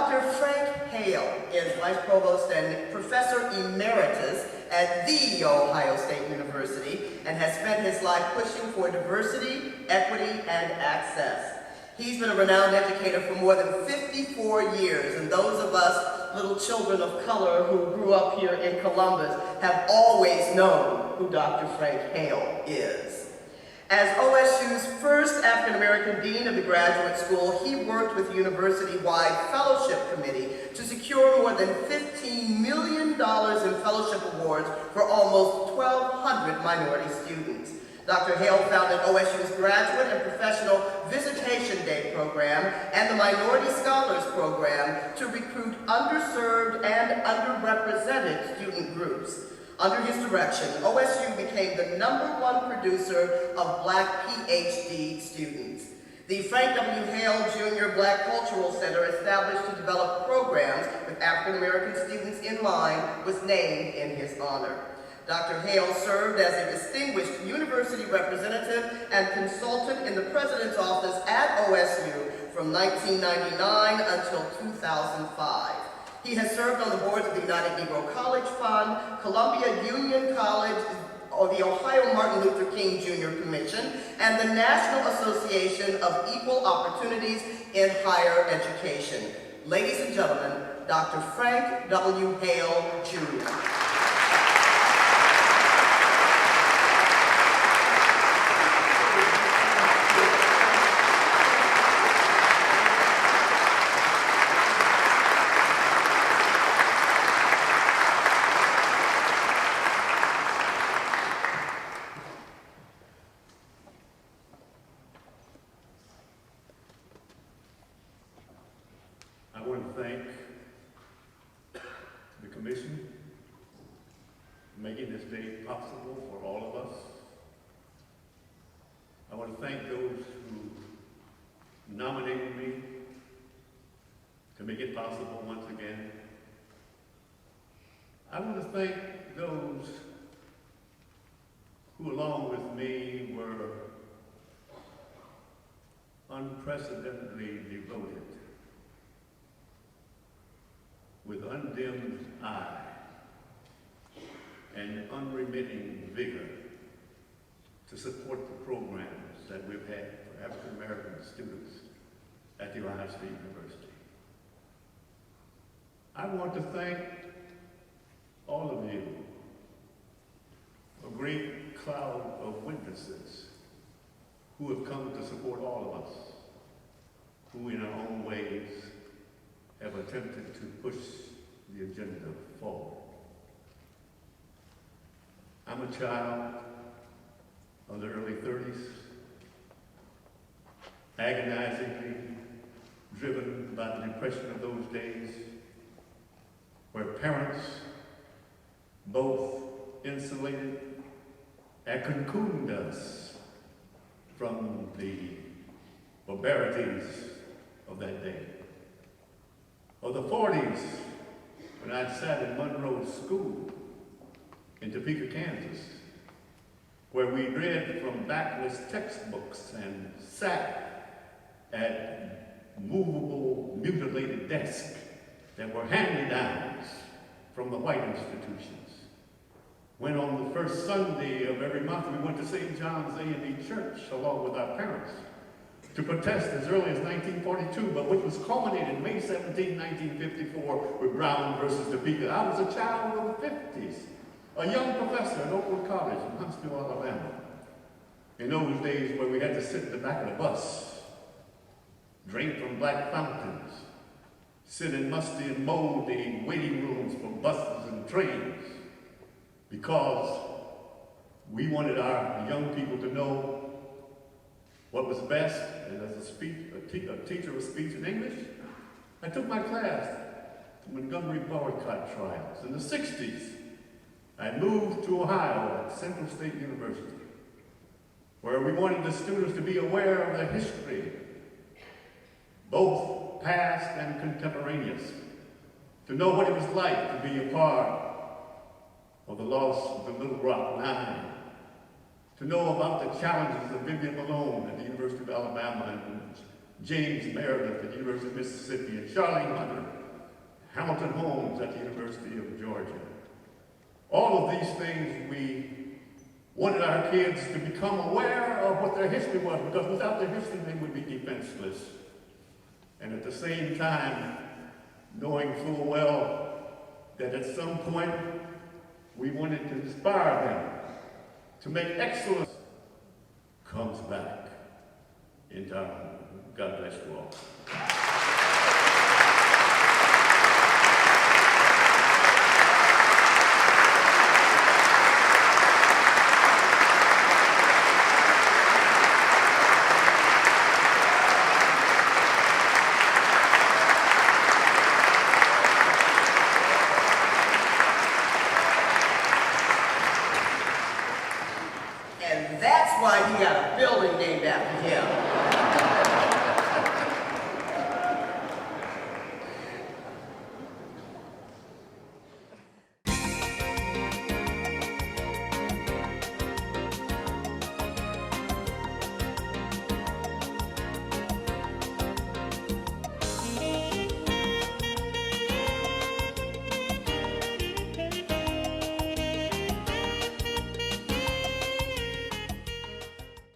Dr. Frank Hale is Vice Provost and Professor Emeritus at The Ohio State University and has spent his life pushing for diversity, equity, and access. He's been a renowned educator for more than 54 years, and those of us little children of color who grew up here in Columbus have always known who Dr. Frank Hale is. As OSU's first African-American dean of the graduate school, he worked with the university-wide fellowship committee to secure more than $15 million in fellowship awards for almost 1,200 minority students. Dr. Hale founded OSU's Graduate and Professional Visitation Day program and the Minority Scholars program to recruit underserved and underrepresented student groups. Under his direction, OSU became the #1 producer of Black Ph.D. students. The Frank W. Hale, Jr. Black Cultural Center, established to develop programs with African American students in line, was named in his honor. Dr. Hale served as a distinguished university representative and consultant in the president's office at OSU from 1999 until 2005. He has served on the boards of the United Negro College Fund, Columbia Union College, or the Ohio Martin Luther King Jr. Commission, and the National Association of Equal Opportunities in Higher Education. Ladies and gentlemen, Dr. Frank W. Hale, Jr. I want to thank the Commission for making this day possible for all of us. I want to thank those who nominated me to make it possible once again. I want to thank those who, along with me, were unprecedentedly devoted, with undimmed eye and unremitting vigor to support the programs that we've had for African American students at the Ohio State University. I want to thank all of you, a great cloud of witnesses who have come to support all of us, who in our own ways have attempted to push the agenda forward. I'm a child of the early 30s, agonizingly driven by the depression of those days, where parents, both insulated and cocooned us from the barbarities of that day. Or the 40s, when I sat in Monroe School in Topeka, Kansas, where we read from backless textbooks and sat at movable, mutilated desks that were hand-me-downs from the white institutions. When on the first Sunday of every month we went to St. John's A&E Church along with our parents to protest as early as 1942, but which was culminated May 17, 1954 with Brown versus Topeka. I was a child of the 50s, a young professor at Oakwood College in Huntsville, Alabama. In those days where we had to sit in the back of the bus, drink from black fountains, sit in musty and moldy waiting rooms for buses and trains, because we wanted our young people to know what was best. And as a teacher of speech and English, I took my class to Montgomery boycott trials. In the 60s, I moved to Ohio at Central State University, where we wanted the students to be aware of their history, both past and contemporaneous, to know what it was like to be a part of the loss of the Little Rock Nine, to know about the challenges of Vivian Malone at the University of Alabama and James Meredith at the University of Mississippi, and Charlene Hunter, Hamilton Holmes at the University of Georgia. All of these things, we wanted our kids to become aware of what their history was, because without their history they would be defenseless. And at the same time, knowing full well that at some point we wanted to inspire them to make excellence comes back into our home. God bless you all. And that's why he got a building